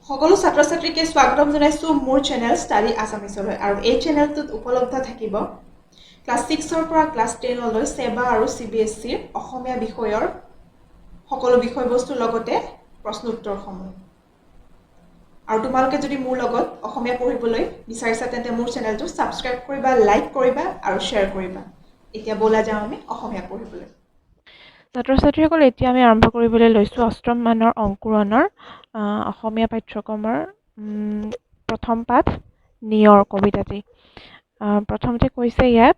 সকলো ছাত্ৰ ছাত্ৰীকে স্বাগতম জনাইছোঁ মোৰ চেনেল ষ্টাডি আছামিছলৈ আৰু এই চেনেলটোত উপলব্ধ থাকিব ক্লাছ 6ৰ পৰা ক্লাছ 10লৈ সেবা আৰু CBSEৰ অসমীয়া বিষয়ৰ সকলো বিষয়বস্তুৰ লগতে প্ৰশ্ন উত্তৰসমূহ আৰু তোমালোকে যদি মোৰ লগত অসমীয়া পঢ়িবলৈ বিচাৰিছা তেন্তে মোৰ চেনেলটো ছাবস্ক্ৰাইব কৰিবা, লাইক কৰিবা আৰু শ্বেয়াৰ কৰিবা। এতিয়া বলা যাওঁ আমি অসমীয়া পঢ়িবলৈ। ছাত্ৰ ছাত্ৰীসকল এতিয়া আমি আৰম্ভ কৰিবলৈ লৈছোঁ অষ্টম মানৰ অংকুৰণৰ অসমীয়া পাঠ্যক্ৰমৰ প্ৰথম পাঠ নিয়ৰ কবিতাটি। প্ৰথমতে কৈছে ইয়াত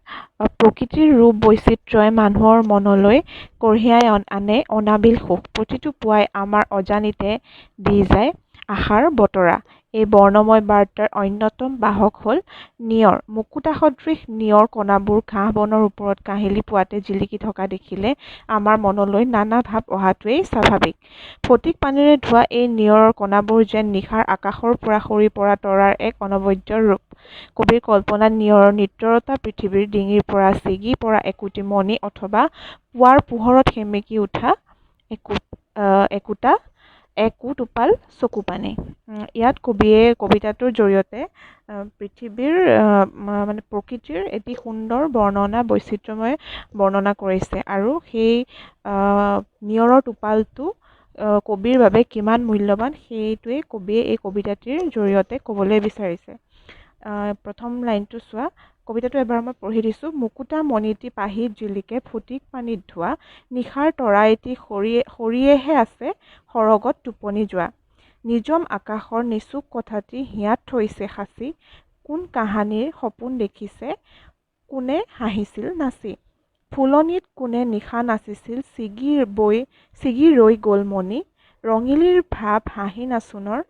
প্ৰকৃতিৰ ৰূপ বৈচিত্ৰ্যই মানুহৰ মনলৈ কঢ়িয়াই আনে অনাবিল সুখ। প্ৰতিটো পুৱাই আমাৰ অজানিতে দি যায় আশাৰ বতৰা। এই বৰ্ণময় বাৰ্তাৰ অন্যতম বাহক হ'ল নিয়ৰ। মুকুতা সদৃশ নিয়ৰ কণাবোৰ ঘাঁহ বনৰ ওপৰত কাহিলি পোৱাতে জিলিকি থকা দেখিলে আমাৰ মনলৈ নানা ভাৱ অহাটোৱেই স্বাভাৱিক। ফটিক পানীৰে ধোৱা এই নিয়ৰৰ কণাবোৰ যেন নিশাৰ আকাশৰ পৰা সৰি পৰা তৰাৰ এক অনবদ্য ৰূপ। কবিৰ কল্পনাত নিয়ৰৰ নিত্যৰতা পৃথিৱীৰ ডিঙিৰ পৰা ছিগি পৰা একোটি মণি অথবা পুৱাৰ পোহৰত সেমেকি উঠা একো টোপাল চকু পানী। ইয়াত কবিয়ে কবিতাটোৰ জৰিয়তে পৃথিৱীৰ মানে প্ৰকৃতিৰ এটি সুন্দৰ বৰ্ণনা বৈচিত্ৰ্যময় বৰ্ণনা কৰিছে আৰু সেই নিয়ৰৰ টোপালটো কবিৰ বাবে কিমান মূল্যৱান সেইটোৱে কবিয়ে এই কবিতাটিৰ জৰিয়তে ক'বলৈ বিচাৰিছে। প্ৰথম লাইনটো চোৱা, কবিতাটো এবাৰ মই পঢ়ি দিছোঁ। মুকুতা মণিটি পাহিত জিলিকে ফটিক পানীত ধোৱা, নিশাৰ তৰা এটি সৰিয়েহে আছে সৰগত টোপনি যোৱা। নিজম আকাশৰ নিচুক কথাটি হিয়াত থৈছে সাঁচি, কোন কাহানিৰ সপোন দেখিছে, কোনে হাঁহিছিল নাচি। ফুলনিত কোনে নিশা নাচিছিল, ছিগি ৰৈ গ'ল মণি, ৰঙিলীৰ ভাৱ হাঁহি নাচোনৰ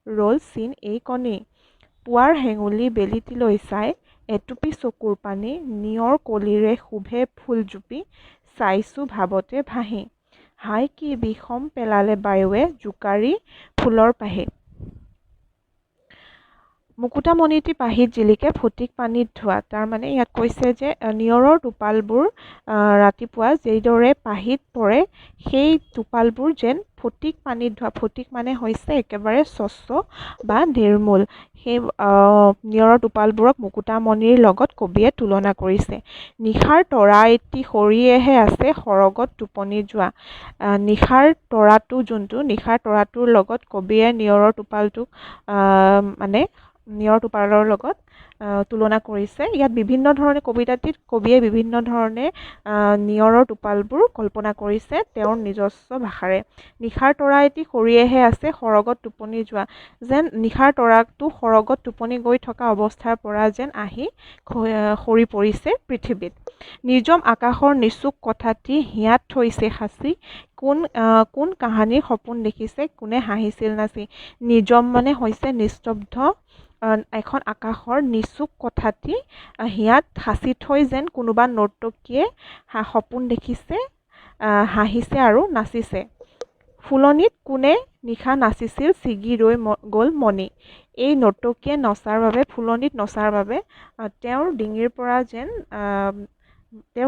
ৰ'ল চিন এই কণী। পুৱাৰ হেঙুলি বেলিটিলৈ চাই এটুপি চকুৰ পানী, নিয়ৰ কলিৰে শোভে ফুলজুপি, চাইছোঁ ভাৱতে ভাহি। হাই কি বিষম পেলালে বায়ুৱে জোকাৰি ফুলৰ পাহি। মুকুতা মণিটি পাহিত জিলিকে ফটিক পানীত ধোৱা। তাৰমানে ইয়াত কৈছে যে নিয়ৰৰ টোপালবোৰ ৰাতিপুৱা যিদৰে পাহিত পৰে সেই টোপালবোৰ যেন ফটিক পানীত ধোৱা। ফটিক মানে হৈছে একেবাৰে স্বচ্ছ বা নিৰ্মল। সেই নিয়ৰৰ টোপালবোৰক মুকুতামণিৰ লগত কবিয়ে তুলনা কৰিছে। নিশাৰ তৰা এটি সৰিয়েহে আছে সৰগত টোপনি যোৱা। নিশাৰ তৰাটো যোনটো, নিশাৰ তৰাটোৰ লগত কবিয়ে নিয়ৰৰ টোপালটোক মানে নিয়ৰৰ টোপালৰ লগত তুলনা কৰিছে। ইয়াত বিভিন্ন ধৰণে কবিতাটিত কবিয়ে বিভিন্ন ধৰণে নিয়ৰৰ টোপালবোৰ কল্পনা কৰিছে তেওঁৰ নিজস্ব ভাষাৰে। নিশাৰ তৰা এটি সৰিয়েহে আছে সৰগত টোপনি যোৱা, যেন নিশাৰ তৰাটো সৰগত টোপনি গৈ থকা অৱস্থাৰ পৰা যেন আহি সৰি পৰিছে পৃথিৱীত। নিজম আকাশৰ নিচুক কথাটি হিয়াত থৈছে সাঁচি, কোন কাহানিৰ সপোন দেখিছে, কোনে হাঁহিছিল নাচি। নিজম মানে হৈছে নিস্তব্ধ এখন আকাশৰ নিচুক কথাটি হিয়াত সাঁচি থৈ যেন কোনোবা নৰ্তকীয়ে সপোন দেখিছে, হাঁহিছে আৰু নাচিছে। ফুলনিত কোনে নিশা নাচিছিল, ছিগি ৰৈ গ'ল মণি। এই নৰ্তকীয়ে নচাৰ বাবে, ফুলনিত নচাৰ বাবে তেওঁৰ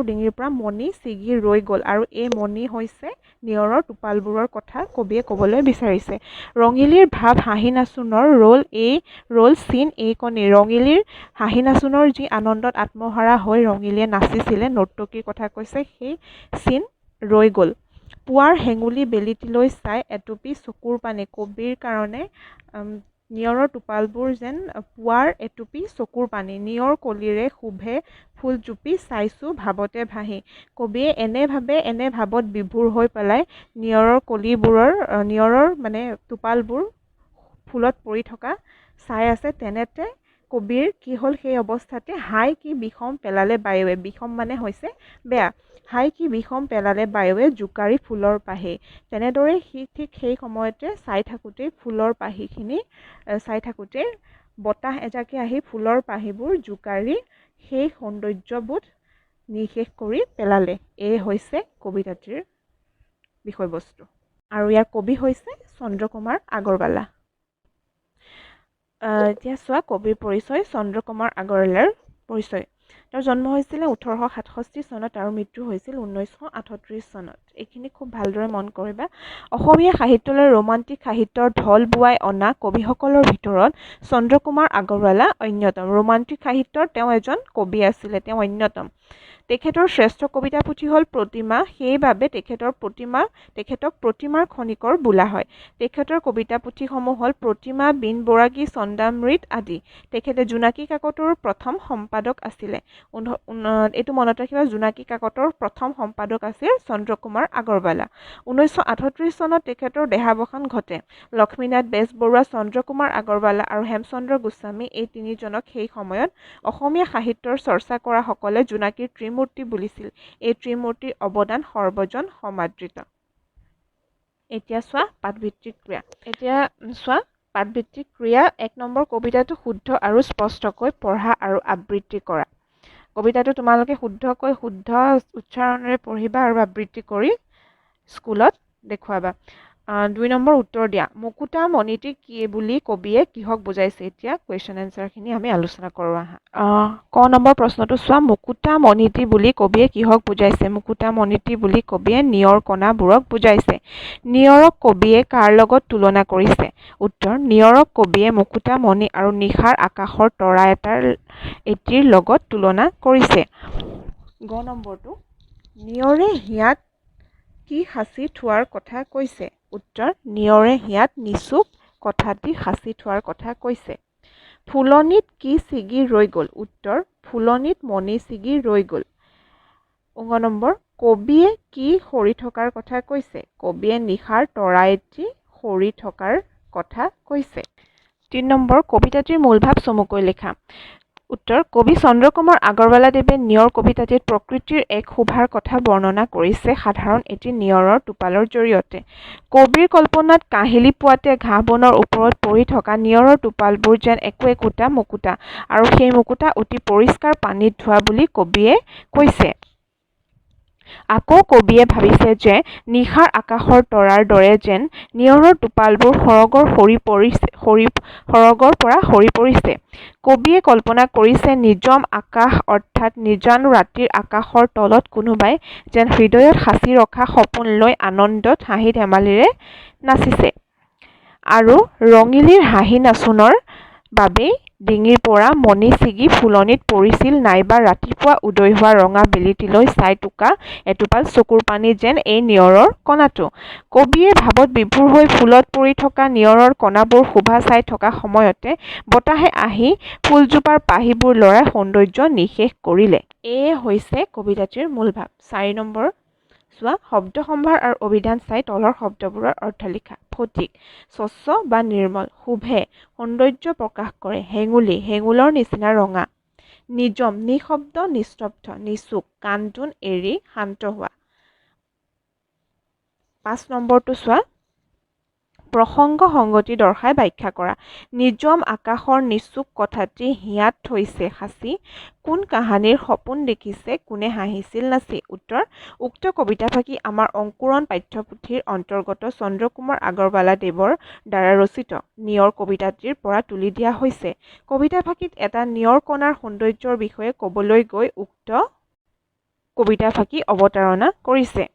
ডিঙিৰ পৰা মণি ছিগি ৰৈ গ'ল আৰু এই মণি হৈছে নিয়ৰৰ টোপালবোৰৰ কথা কবিয়ে ক'বলৈ বিচাৰিছে। ৰঙিলীৰ ভাৱ হাঁহি নাচোনৰ ৰ'ল চিন এই কণী। ৰঙিলীৰ হাঁহি নাচোনৰ যি আনন্দত আত্মহাৰা হৈ ৰঙিলীয়ে নাচিছিলে, নৰ্তকীৰ কথা কৈছে, সেই চিন ৰৈ গ'ল। পুৱাৰ হেঙুলি বেলিটিলৈ চাই এটুপি চকুৰ পানী। কবিৰ কাৰণে নিয়ৰৰ টোপালবোৰ যেন পুৱাৰ এটুপি চকুৰ পানী। নিয়ৰ কলিৰে শোভে ফুলজুপি, চাইছোঁ ভাৱতে ভাহি। কবিয়ে এনে ভাৱত বিভোৰ হৈ পেলাই নিয়ৰৰ মানে টোপালবোৰ ফুলত পৰি থকা চাই আছে। তেনেতে কবিৰ কি হ'ল সেই অৱস্থাতে, হাই কি বিষম পেলালে বায়ুৱে, বিষম মানে হৈছে বেয়া, হাই কি বিষম পেলালে বায়ুৱে জোকাৰি ফুলৰ পাহি। তেনেদৰে ঠিক সেই সময়তে চাই থাকোঁতেই ফুলৰ পাহিখিনি চাই থাকোঁতে বতাহ এজাকে আহি ফুলৰ পাহিবোৰ জোকাৰি সেই সৌন্দৰ্যবোধ নিঃশেষ কৰি পেলালে। এই হৈছে কবিতাটিৰ বিষয়বস্তু আৰু ইয়াৰ কবি হৈছে চন্দ্ৰকুমাৰ আগৰৱালা। এতিয়া চোৱা কবিৰ পৰিচয়। চন্দ্ৰকুমাৰ আগৰৱালাৰ পৰিচয়। তেওঁৰ জন্ম হৈছিলে 1867 চনত আৰু মৃত্যু হৈছিল 1938 চনত। এইখিনি খুব ভালদৰে মন কৰিবা। অসমীয়া সাহিত্যলৈ ৰোমান্টিক সাহিত্যৰ ঢল বোৱাই অনা কবিসকলৰ ভিতৰত চন্দ্ৰকুমাৰ আগৰৱালা অন্যতম। ৰোমান্টিক সাহিত্যৰ তেওঁ এজন কবি আছিলে, তেওঁ অন্যতম। তেখেতৰ শ্ৰেষ্ঠ কবিতা পুথি হ'ল প্ৰতিমা, সেইবাবে তেখেতক প্ৰতিমাৰ খনিকৰ বোলা হয়। তেখেতৰ কবিতা পুথিসমূহ হ'ল প্ৰতিমা, বিন বৰাগী, চন্দামৃত আদি। তেখেতে জোনাকী কাকতৰ প্ৰথম সম্পাদক আছিলে। এইটো মনত ৰাখিবা, জোনাকী কাকতৰ প্ৰথম সম্পাদক আছিল চন্দ্ৰকুমাৰ আগৰৱালা। 1938 চনত তেখেতৰ দেহাৱসান ঘটে। লক্ষ্মীনাথ বেজবৰুৱা, চন্দ্ৰকুমাৰ আগৰৱালা আৰু হেমচন্দ্ৰ গোস্বামী এই তিনিজনক সেই সময়ত অসমীয়া সাহিত্যৰ চৰ্চা কৰা সকলে জোনাকীৰ ত্ৰিমূৰ্তি বুলিছিল। এই ত্ৰিমূৰ্তিৰ অৱদান সৰ্বজন সমাদৃত। এতিয়া চোৱা পাঠভিত্তিক ক্ৰিয়া। পাঠভিত্তিক ক্ৰিয়া 1 নম্বৰ, কবিতাটো শুদ্ধ আৰু স্পষ্টকৈ পঢ়া আৰু আবৃত্তি কৰা। কবিতাটো তোমালোকে শুদ্ধকৈ শুদ্ধ উচ্চাৰণেৰে পঢ়িবা আৰু আবৃত্তি কৰি স্কুলত দেখুৱাবা। 2 নম্বৰ, উত্তৰ দিয়া। মুকুতা মণিটি কি বুলি কবিয়ে কিহক বুজাইছে? এতিয়া কুৱেশ্যন এনচাৰখিনি আমি আলোচনা কৰোঁ আহা। ক নম্বৰ প্ৰশ্নটো চোৱা, মুকুতা মণিটি বুলি কবিয়ে কিহক বুজাইছে? মুকুতা মণিটি বুলি কবিয়ে নিয়ৰ কণাবোৰক বুজাইছে। নিয়ৰক কবিয়ে কাৰ লগত তুলনা কৰিছে? উত্তৰ, নিয়ৰক কবিয়ে মুকুতা মণি আৰু নিশাৰ আকাশৰ তৰা এটিৰ লগত তুলনা কৰিছে। গ নম্বৰটো, নিয়ৰে হিয়াত কি সাঁচি থোৱাৰ কথা কৈছে? উত্তৰ, নিয়ৰে হিয়াত নিচুক কথাটি সাঁচি থোৱাৰ কথা কৈছে। ফুলনিত কি ছিগি ৰৈ গ'ল? উত্তৰ, ফুলনিত মণি ছিগি ৰৈ গ'ল। ঙ নম্বৰ, কবিয়ে কি সৰি থকাৰ কথা কৈছে? কবিয়ে নিশাৰ তৰা এটি সৰি থকাৰ কথা কৈছে। 3 নম্বৰ, কবিতাটিৰ মূলভাৱ চমুকৈ লিখা। উত্তৰ, কবি চন্দ্ৰকুমাৰ আগৰৱালাদেৱে নিয়ৰ কবিতাটিত প্ৰকৃতিৰ এক শোভাৰ কথা বৰ্ণনা কৰিছে সাধাৰণ এটি নিয়ৰৰ টোপালৰ জৰিয়তে। কবিৰ কল্পনাত কাহিলি পুৱাতে ঘাঁহ বনৰ ওপৰত পৰি থকা নিয়ৰৰ টোপালবোৰ যেন একোটা মুকুতা, আৰু সেই মুকুতা অতি পৰিষ্কাৰ পানীত ধোৱা বুলি কবিয়ে কৈছে। আকৌ কবিয়ে ভাবিছে যে নিশাৰ আকাশৰ তৰাৰ দৰে যেন নিয়ৰৰ টোপালবোৰ সৰগৰ পৰা সৰি পৰিছে। কবিয়ে কল্পনা কৰিছে নিজাম আকাশ অৰ্থাৎ নিজান ৰাতিৰ আকাশৰ তলত কোনোবাই যেন হৃদয়ত সাঁচি ৰখা সপোন লৈ আনন্দত হাঁহি ধেমালিৰে নাচিছে, আৰু ৰঙিলীৰ হাঁহি নাচোনৰ বাবেই ডিঙিৰ পৰা মণি ছিগি ফুলনিত পৰিছিল, নাইবা ৰাতিপুৱা উদয় হোৱা ৰঙা বেলিটিলৈ চাই টোকা এটোপাল চকুৰ পানী যেন এই নিয়ৰৰ কণাটো। কবিয়ে ভাৱত বিভোৰ হৈ ফুলত পৰি থকা নিয়ৰৰ কণাবোৰ শোভা চাই থকা সময়তে বতাহে আহি ফুলজোপাৰ পাহিবোৰ লৰাই সৌন্দৰ্য নিঃশেষ কৰিলে। এয়ে হৈছে কবিতাটিৰ মূলভাৱ। 4 নম্বৰ চোৱা, শব্দ সম্ভাৰ আৰু অভিধান চাই তলৰ শব্দবোৰৰ অৰ্থ লিখা। ফটিক, স্বচ্ছ বা নিৰ্মল। শোভে, সৌন্দৰ্য প্ৰকাশ কৰে। হেঙুলি, হেঙুলৰ নিচিনা ৰঙা। নিজম, নিঃশব্দ, নিস্তব্ধ। নিচুক, কান্দোন এৰি শান্ত হোৱা। 5 নম্বৰটো চোৱা, প্ৰসংগ সংগতি দৰ্শাই ব্যাখ্যা কৰা। নিজাম আকাশৰ নিচুক কথাটি হিয়াত থৈছে সাঁচি, কোন কাহানিৰ সপোন দেখিছে, কোনে হাঁহিছিল নাচি। উত্তৰ, উক্ত কবিতাফাকি আমাৰ অংকুৰণ পাঠ্যপুথিৰ অন্তৰ্গত চন্দ্ৰকুমাৰ আগৰৱালাদেৱৰ দ্বাৰা ৰচিত নিয়ৰ কবিতাটিৰ পৰা তুলি দিয়া হৈছে। কবিতাফাকিত এটা নিয়ৰ কণাৰ সৌন্দৰ্যৰ বিষয়ে কবলৈ গৈ উক্ত কবিতাফাকি অৱতাৰণা কৰিছে।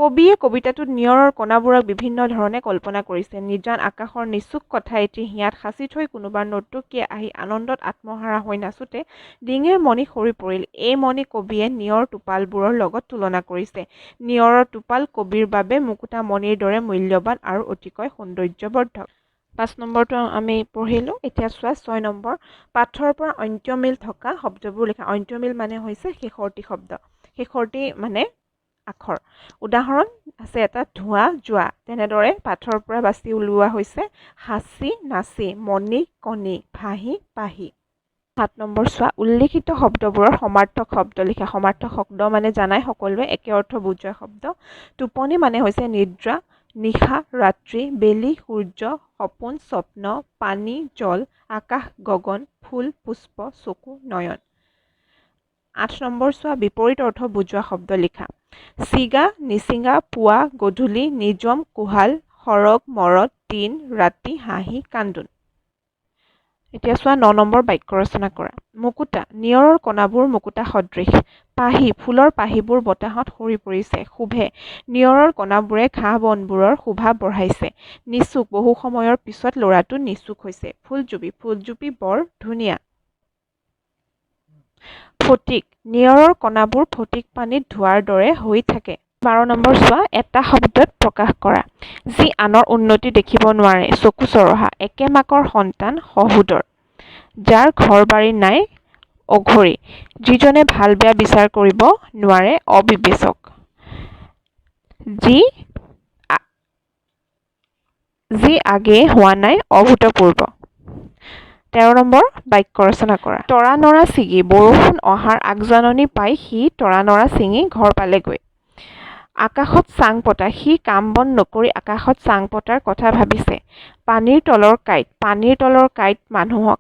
কবিয়ে কবিতাটোত নিয়ৰৰ কণাবোৰক বিভিন্ন ধৰণে কল্পনা কৰিছে। নিজান আকাশৰ নিচুক কথা এটি হিয়াত সাঁচি থৈ কোনোবা নৰ্তকীয়ে আহি আনন্দত আত্মহাৰা হৈ নাচোতে ডিঙিৰ মণি সৰি পৰিল। এই মণি কবিয়ে নিয়ৰ টোপালবোৰৰ লগত তুলনা কৰিছে। নিয়ৰৰ টোপাল কবিৰ বাবে মুকুতা মণিৰ দৰে মূল্যৱান আৰু অতিকৈ সৌন্দৰ্যবৰ্ধক। 5 নম্বৰটো আমি পঢ়িলোঁ। এতিয়া চোৱা 6 নম্বৰ, পাঠৰ পৰা অন্ত্যমিল থকা শব্দবোৰ লিখা। অন্ত্যমিল মানে হৈছে শেষৰটি শব্দ, শেষৰটি মানে আখৰ। উদাহৰণ আছে এটা, ধোঁৱা, যোৱা। তেনেদৰে পাঠৰ পৰা বাছি উলিওৱা হৈছে সাঁচি, নাচি, মণি, কণি, ভাহি, পাহি। 7 নম্বৰ চোৱা, উল্লেখিত শব্দবোৰৰ সমাৰ্থক শব্দ লিখা। সমাৰ্থক শব্দ মানে জানাই সকলোৱে একে অৰ্থ বুজোৱা শব্দ। টোপনি মানে হৈছে নিদ্ৰা, নিশা, ৰাত্ৰি, বেলি, সূৰ্য, সপোন, স্বপ্ন, পানী, জল, আকাশ, গগন, ফুল, পুষ্প, চকু, নয়ন। 8 নম্বৰ চোৱা, বিপৰীত অৰ্থ বুজোৱা শব্দ লিখা। চিগা, নিচিঙা, পুৱা, গধূলি, নিজম, কোহাল, সৰগ, মৰদ, দিন, ৰাতি, হাঁহি, কান্দোন। এতিয়া চোৱা 9 নম্বৰ বাক্য ৰচনা কৰা। মুকুতা, নিয়ৰৰ কণাবোৰ মুকুতা সদৃশ। পাহি, ফুলৰ পাহিবোৰ বতাহত সৰি পৰিছে। শুভে, নিয়ৰৰ কণাবোৰে ঘাঁহ বনবোৰৰ শোভা বঢ়াইছে। নিচুক, বহু সময়ৰ পিছত ল'ৰাটো নিচুক হৈছে। ফুলজুপি, ফুলজুপি বৰ ধুনীয়া। ফটিক, নিয়ৰৰ কণাবোৰ ফটিক পানীত ধোৱাৰ দৰে হৈ থাকে। 12 নম্বৰ চোৱা, এটা শব্দত প্ৰকাশ কৰা। যি আনৰ উন্নতি দেখিব নোৱাৰে, চকু চৰহা। একে মাকৰ সন্তান শহুদৰ। যাৰ ঘৰ বাৰী নাই, অঘৰী। যিজনে ভাল বেয়া বিচাৰ কৰিব নোৱাৰে, অবিবেচক। যি আগে হোৱা নাই, অভূতপূৰ্ব। 13 নম্বৰ বাক্য ৰচনা কৰা। তৰা নৰা ছিগি, বৰষুণ অহাৰ আগজাননী পাই সি তৰা নৰা ছিঙি ঘৰ পালেগৈ। আকাশত চাং পতা, সি কাম বন নকৰি আকাশত চাং পতাৰ কথা ভাবিছে। পানীৰ তলৰ কাঁইট, পানীৰ তলৰ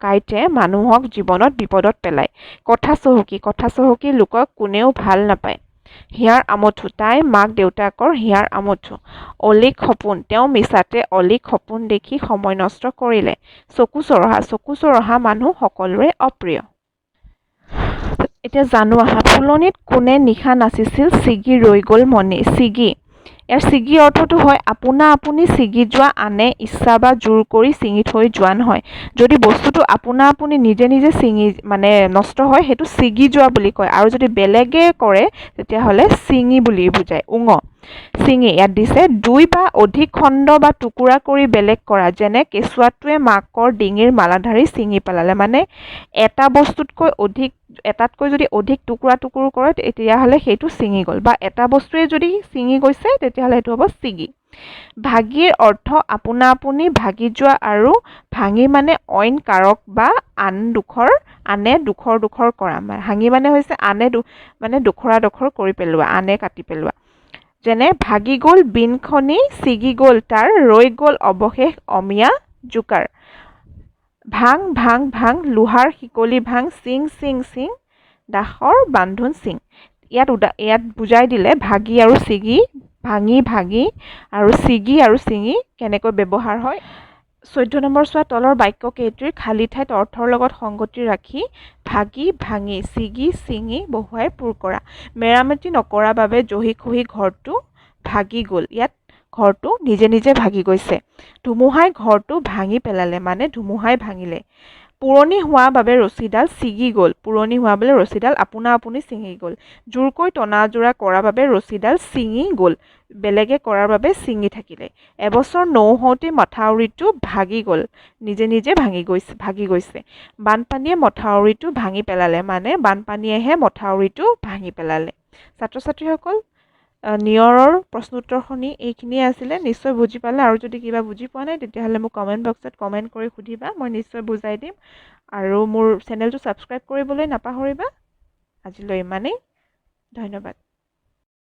কাঁইটে মানুহক জীৱনত বিপদত পেলায়। কথা চহকী, কথা চহকী লোকক কোনেও ভাল নাপায়। হিয়াৰ আমঠু, তাই মাক দেউতাকৰ হিয়াৰ আমঠু। অলিক সপোন, তেওঁ মিছাতে অলিক সপোন দেখি সময় নষ্ট কৰিলে। চকু চৰহা, চকু চৰহা মানুহ সকলোৰে অপ্ৰিয়। এতিয়া জানো আহা। ফুলনিত কোনে নিশা নাচিছিল, ছিগি ৰৈ গ'ল মনে। ছিগি, ইয়াৰ ছিগি অৰ্থটো হয় আপোনা আপুনি ছিগি যোৱা, আনে ইচ্ছা বা জোৰ কৰি ছিঙি থৈ যোৱা নহয়। যদি বস্তুটো আপোনা আপুনি নিজে নিজে নষ্ট হয়, সেইটো ছিগি যোৱা বুলি কয়। আৰু যদি বেলেগে কৰে তেতিয়াহ'লে ছিঙি বুলি বুজায়। উঙ, ছিঙি, ইয়াত দিছে 2 বা অধিক খণ্ড বা টুকুৰা কৰি বেলেগ কৰা। যেনে কেঁচুৱাটোৱে মাকৰ ডিঙিৰ মালাধাৰী ছিঙি পেলালে। মানে এটাতকৈ যদি অধিক টুকুৰা কৰে তেতিয়াহ'লে সেইটো ছিঙি গ'ল। বা এটা বস্তুৱে যদি ছিঙি গৈছে তেতিয়াহ'লে সেইটো হ'ব ছিগি। ভাগিৰ অৰ্থ আপোনা আপুনি ভাগি যোৱা, আৰু ভাঙি মানে অইন কাৰক বা আনে দুখৰ কৰা। ভাঙি মানে হৈছে আনে দুখৰা কৰি পেলোৱা, আনে কাটি পেলোৱা। যেনে ভাগি গ'ল বিনখনি, ছিগি গ'ল তাৰ, ৰৈ গ'ল অৱশেষ অমিয়া জোকাৰ। ভাং, ভাং, ভাং, লোহাৰ শিকলি ভাং, চিং, চিং, চিং, দাসৰ বান্ধোন চিং। ইয়াত বুজাই দিলে ভাগি আৰু ছিগি, ভাঙি ভাগি আৰু ছিগি আৰু ছিঙি কেনেকৈ ব্যৱহাৰ হয়। 14 নম্বৰ চোৱা, তলৰ বাক্যকেইটিৰ খালী ঠাইত অৰ্থৰ লগত সংগতি ৰাখি ভাগি, ভাঙি, ছিগি, ছিঙি বহুৱাই পূৰ কৰা। মেৰামতি নকৰা বাবে জহি খহি ঘৰটো ভাগি গ'ল। ইয়াত ঘৰটো নিজে নিজে ভাগি গৈছে। ধুমুহাই ঘৰটো ভাঙি পেলালে, মানে ধুমুহাই ভাঙিলে। পুৰণি হোৱা বাবে ৰছীডাল ছিগি গ'ল। পুৰণি হোৱা বাবে ৰছীডাল আপোনা আপুনি ছিঙি গ'ল। জোৰকৈ টনা-আজোৰা কৰা বাবে ৰছীডাল ছিঙি গ'ল। বেলেগে কৰাৰ বাবে ছিঙি থাকিলে। এবছৰ নৌ হওঁতে মথাউৰিটো ভাগি গ'ল, নিজে নিজে ভাগি গৈছে। বানপানীয়ে মথাউৰিটো ভাঙি পেলালে, মানে বানপানীয়েহে মথাউৰিটো ভাঙি পেলালে। ছাত্ৰ ছাত্ৰীসকল, নিয়ৰৰ প্ৰশ্ন উত্তৰখিনি এইখিনিয়ে আছিলে। নিশ্চয় বুজি পালে। আৰু যদি কিবা বুজি পোৱা নাই তেতিয়াহ'লে মোক কমেণ্ট বক্সত কমেণ্ট কৰি সুধিবা, মই নিশ্চয় বুজাই দিম। আৰু মোৰ চেনেলটো ছাবস্ক্ৰাইব কৰিবলৈ নাপাহৰিবা। আজিলৈ ইমানেই, ধন্যবাদ।